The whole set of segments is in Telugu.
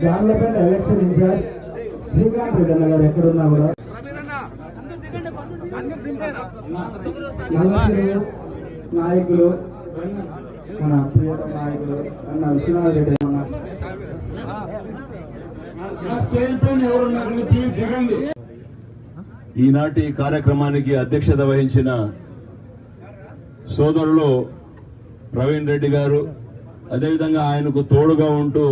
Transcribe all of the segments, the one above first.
గార్లపేట ఎలక్షన్ ఇన్ఛార్జ్ శ్రీకాంత్ రెడ్డి అన్న గారు ఎక్కడున్నా కూడా నాయకులు మన ప్రియతమ నాయకులు అన్న విశ్వనాథ్ రెడ్డి అన్న ఈనాటి కార్యక్రమానికి అధ్యక్షత వహించిన సోదరులు ప్రవీణ్ రెడ్డి గారు, అదేవిధంగా ఆయనకు తోడుగా ఉంటూ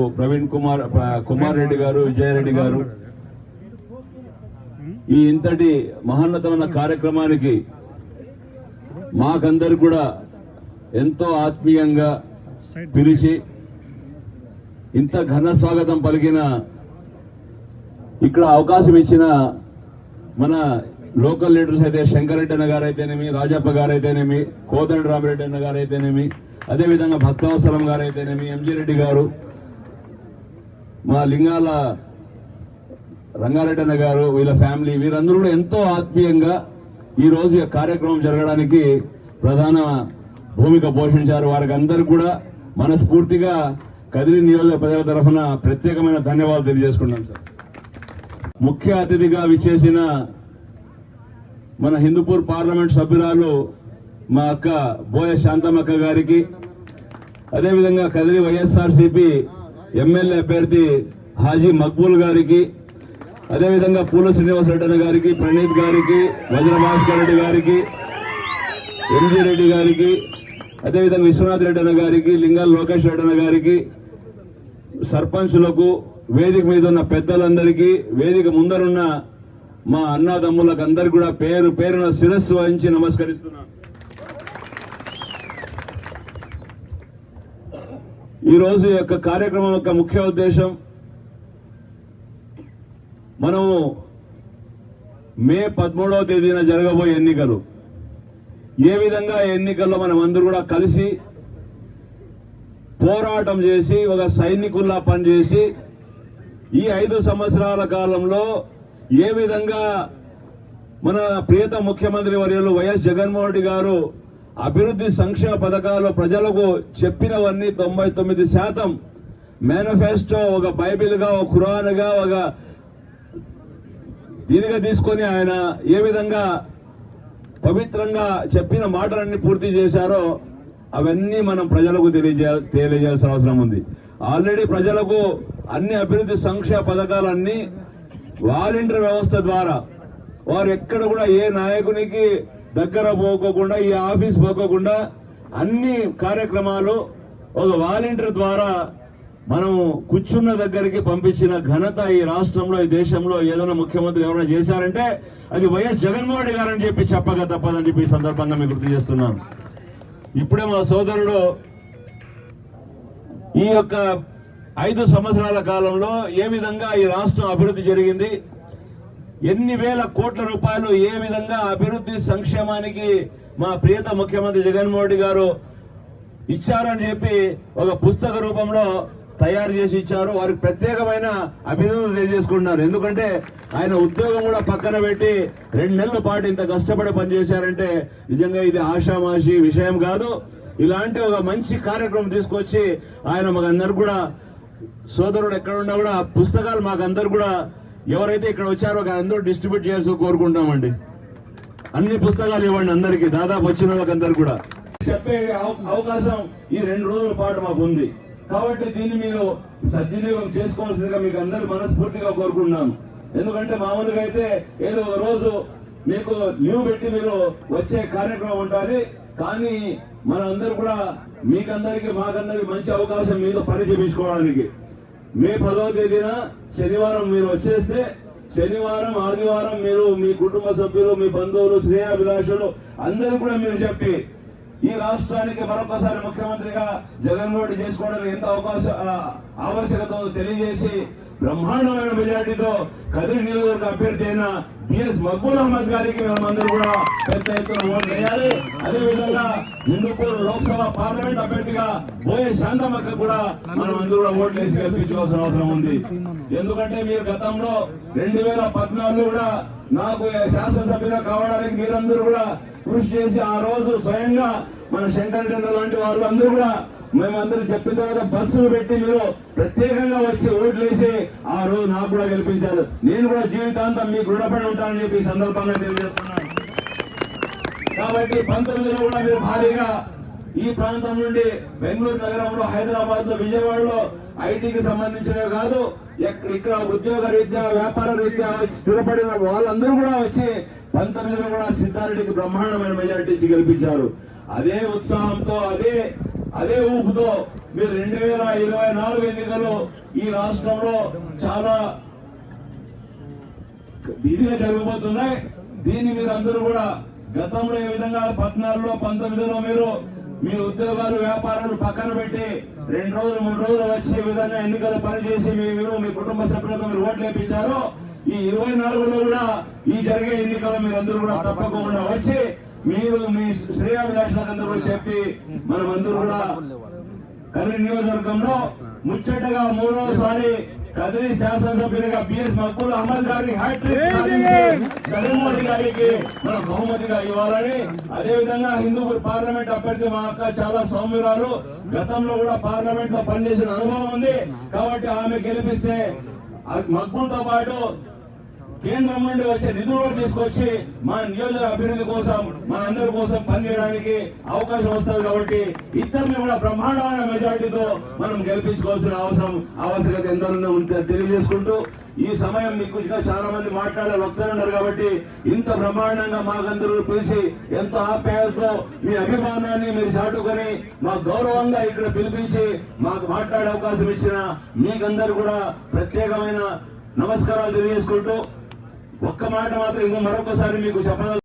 కుమార్ రెడ్డి గారు, విజయరెడ్డి గారు, ఈ ఇంతటి మహోన్నతమైన కార్యక్రమానికి మాకందరు కూడా ఎంతో ఆత్మీయంగా పిలిచి ఇంత ఘన స్వాగతం పలికిన, ఇక్కడ అవకాశం ఇచ్చిన మన లోకల్ లీడర్స్ అయితే శంకరెడ్డి అన్న గారు అయితేనేమి, రాజప్ప గారు అయితేనేమి, కోదండ రామిరెడ్డి అన్న గారు అయితేనేమి, అదేవిధంగా భక్తవత్సలం గారు అయితేనేమి, ఎంజీ రెడ్డి గారు, మా లింగాల రంగారెడ్డి అన్న గారు, వీళ్ళ ఫ్యామిలీ, వీరందరూ కూడా ఎంతో ఆత్మీయంగా ఈ రోజు కార్యక్రమం జరగడానికి ప్రధాన భూమిక పోషించారు. వారికి అందరూ కూడా మనస్ఫూర్తిగా కదిరి నియోజక ప్రజల తరఫున ప్రత్యేకమైన ధన్యవాదాలు తెలియజేసుకున్నాం సార్. ముఖ్య అతిథిగా విచ్చేసిన మన హిందూపూర్ పార్లమెంట్ సభ్యురాలు మా అక్క బోయ శాంతమ్మక్క గారికి, అదేవిధంగా కదిరి వైఎస్ఆర్సీపీ ఎమ్మెల్యే అభ్యర్థి హాజీ మక్బూల్ గారికి, అదేవిధంగా పూల శ్రీనివాసరెడ్డి గారికి, ప్రణీత్ గారికి, వజ్రభాస్కర్ రెడ్డి గారికి, ఎంజీ రెడ్డి గారికి, అదేవిధంగా విశ్వనాథ్ రెడ్డి అన్న గారికి, లింగాల లోకేష్ రెడ్డి అన్న గారికి, సర్పంచులకు, వేదిక మీద ఉన్న పెద్దలందరికీ, వేదిక ముందరున్న మా అన్నదమ్ములకు అందరికీ కూడా పేరు పేరున శిరస్సు వహించి నమస్కరిస్తున్నాను. ఈ రోజు యొక్క కార్యక్రమం యొక్క ముఖ్య ఉద్దేశం, మనము మే 13వ తేదీన జరగబోయే ఎన్నికలు, ఏ విధంగా ఎన్నికల్లో మనం అందరూ కూడా కలిసి పోరాటం చేసి ఒక సైనికుల్లా పనిచేసి ఈ 5 సంవత్సరాల కాలంలో ఏ విధంగా మన ప్రియత ముఖ్యమంత్రి వర్యులు వైఎస్ జగన్మోహన్ రెడ్డి గారు అభివృద్ధి సంక్షేమ పథకాలు ప్రజలకు చెప్పినవన్నీ 99% మేనిఫెస్టో ఒక బైబిల్ గా, ఒక ఖురాన్ గా, ఒక దీనిగా తీసుకొని ఆయన ఏ విధంగా పవిత్రంగా చెప్పిన మాటలన్నీ పూర్తి చేశారో అవన్నీ మనం ప్రజలకు తెలియజేయాల్సిన అవసరం ఉంది. ఆల్రెడీ ప్రజలకు అన్ని అభివృద్ధి సంక్షేమ పథకాలన్నీ వాలంటీర్ వ్యవస్థ ద్వారా వారు ఎక్కడ కూడా ఏ నాయకునికి దగ్గర పోకోకుండా, ఈ ఆఫీస్ పోకోకుండా అన్ని కార్యక్రమాలు ఒక వాలంటీర్ ద్వారా మనం కూర్చున్న దగ్గరికి పంపించిన ఘనత ఈ రాష్ట్రంలో, ఈ దేశంలో ఏదైనా ముఖ్యమంత్రి ఎవరైనా చేశారంటే అది వైఎస్ జగన్మోహన్ రెడ్డి గారని చెప్పి చెప్పక తప్పదని చెప్పి ఈ సందర్భంగా మీకు గుర్తు చేస్తున్నాను. ఇప్పుడే మా సోదరుడు ఈ యొక్క 5 సంవత్సరాల కాలంలో ఏ విధంగా ఈ రాష్ట్రం అభివృద్ధి జరిగింది, ఎన్ని వేల కోట్ల రూపాయలు ఏ విధంగా అభివృద్ధి సంక్షేమానికి మా ప్రియత ముఖ్యమంత్రి జగన్మోహన్ రెడ్డి గారు ఇచ్చారని చెప్పి ఒక పుస్తక రూపంలో తయారు చేసి ఇచ్చారు. వారికి ప్రత్యేకమైన అభినందనలు తెలియజేసుకుంటున్నారు. ఎందుకంటే ఆయన ఉద్యోగం కూడా పక్కన పెట్టి 2 నెలల పాటు ఇంత కష్టపడి పనిచేశారంటే నిజంగా ఇది ఆషామాషి విషయం కాదు. ఇలాంటి ఒక మంచి కార్యక్రమం తీసుకొచ్చి ఆయన మాకందరు కూడా, సోదరుడు ఎక్కడున్నా కూడా పుస్తకాలు మాకందరు కూడా ఎవరైతే ఇక్కడ వచ్చారో అందరూ డిస్ట్రిబ్యూట్ చేయాల్సి కోరుకుంటామండి. అన్ని పుస్తకాలు ఇవ్వండి అందరికీ, దాదాపు వచ్చిన వాళ్ళకందరూ కూడా చెప్పే అవకాశం ఈ 2 రోజుల పాటు మాకు ఉంది. కాబట్టి దీన్ని మీరు సద్వినియోగం చేసుకోవాల్సిందిగా మీకు అందరూ మనస్ఫూర్తిగా కోరుకుంటున్నాను. ఎందుకంటే మామూలుగా అయితే ఏదో ఒక రోజు మీకు లీవ్ పెట్టి మీరు వచ్చే కార్యక్రమం ఉండాలి. కానీ మన అందరూ కూడా మీకందరికి మాకందరికి మంచి అవకాశం మీద పని చేయించుకోవడానికి మే 10వ తేదీన శనివారం మీరు వచ్చేస్తే శనివారం, ఆదివారం మీరు మీ కుటుంబ సభ్యులు, మీ బంధువులు, శ్రేయాభిలాషులు అందరూ కూడా మీరు చెప్పి ఈ రాష్ట్రానికి మరొకసారి ముఖ్యమంత్రిగా జగన్మోహన్ రెడ్డి చేసుకోవడానికి ఎంత ఆవశ్యకత తెలియజేసి బ్రహ్మాండమైన మెజార్టీతో కదిరి నియోజకవర్గ అభ్యర్థి అయిన బిఎస్ మక్బూల్ అహ్మద్ గారికి మేమందరూ కూడా పెద్ద ఎత్తున ఓటు వేయాలి. అదేవిధంగా హిందూపూర్ లోక్సభ పార్లమెంట్ అభ్యర్థిగా బోయ శాంతమ్మక్క కూడా మనం అందరూ కూడా ఓట్లు వేసి గెలిపించుకోవాల్సిన అవసరం ఉంది. ఎందుకంటే మీరు గతంలో 2014 కూడా నాకు శాసనసభ్యుగా కావడానికి మీరందరూ కూడా కృషి చేసి ఆ రోజు స్వయంగా మన శంకరరెడ్డి లాంటి వాళ్ళందరూ కూడా మేమందరూ చెప్పిన తర్వాత బస్సులు పెట్టి మీరు ప్రత్యేకంగా వచ్చి ఓట్లేసి ఆ రోజు నాకు కూడా గెలిపించారు. నేను కూడా జీవితాంతం మీకు రుణపడి ఉంటానని చెప్పి ఈ సందర్భంగా తెలియజేస్తున్నాను. కాబట్టి 19లో కూడా మీరు భారీగా ఈ ప్రాంతం నుండి బెంగళూరు నగరంలో, హైదరాబాద్ లో, విజయవాడలో ఐటీకి సంబంధించినవి కాదు, ఇక్కడ ఉద్యోగ రీత్యా, వ్యాపార రీత్యా స్థిరపడిన వాళ్ళందరూ కూడా వచ్చి 19లో కూడా సిద్ధారెడ్డికి బ్రహ్మాండమైన మెజారిటీ ఇచ్చి గెలిపించారు. అదే ఉత్సాహంతో, అదే ఊపుతో మీరు 2024 ఎన్నికలు ఈ రాష్ట్రంలో చాలా ఇదిగా జరగబోతున్నాయి. దీన్ని మీరు అందరూ కూడా గతంలో ఏ విధంగా 14లో 19లో మీరు మీ ఉద్యోగాలు, వ్యాపారాలు పక్కన పెట్టి 2 రోజులు 3 రోజులు వచ్చే విధంగా ఎన్నికలు పనిచేసి మీరు మీ కుటుంబ సభ్యులతో మీరు ఓట్లు వేయించారో, ఈ 24లో కూడా ఈ జరిగే ఎన్నికలు మీరందరూ కూడా తప్పకుండా వచ్చి మీరు మీ శ్రేయాభిలాషులందరూ కూడా చెప్పి మనమందరూ కూడా కదిరి నియోజకవర్గంలో ముచ్చటగా 3వసారి కదిరి శాసనసభ్యులుగా బిఎస్ మక్బూల్ అహ్మద్ గారికి హ్యాట్రిక్ సాధించి జగన్మోహన్ గారికి మన బహుమతిగా ఇవ్వాలని, అదేవిధంగా హిందూపూర్ పార్లమెంట్ అభ్యర్థి మా అక్క చాలా సౌమ్యురాలు, గతంలో కూడా పార్లమెంట్ లో పనిచేసిన అనుభవం ఉంది కాబట్టి ఆమె గెలిపిస్తే మక్బూల్ తో పాటు కేంద్రం నుండి వచ్చే నిధులు తీసుకొచ్చి మా నియోజక అభివృద్ధి కోసం, మా అందరి కోసం పనిచేయడానికి అవకాశం వస్తుంది. కాబట్టి ఇద్దరిని కూడా బ్రహ్మాండమైన మెజారిటీతో మనం గెలిపించుకోవాల్సిన ఆవశ్యకత ఎంతో తెలియజేసుకుంటూ, ఈ సమయం మీకు ఇంకా చాలా మంది మాట్లాడే వక్తలున్నారు కాబట్టి ఇంత బ్రహ్మాండంగా మాకందరూ పిలిచి ఎంతో ఆప్యాయతతో మీ అభిమానాన్ని మీరు చాటుకొని మా గౌరవంగా ఇక్కడ పిలిపించి మాకు మాట్లాడే అవకాశం ఇచ్చిన మీకందరూ కూడా ప్రత్యేకమైన నమస్కారాలు తెలియజేసుకుంటూ ఒక్క మాట మాత్రం ఇంకా మరొకసారి మీకు చెప్పాలి.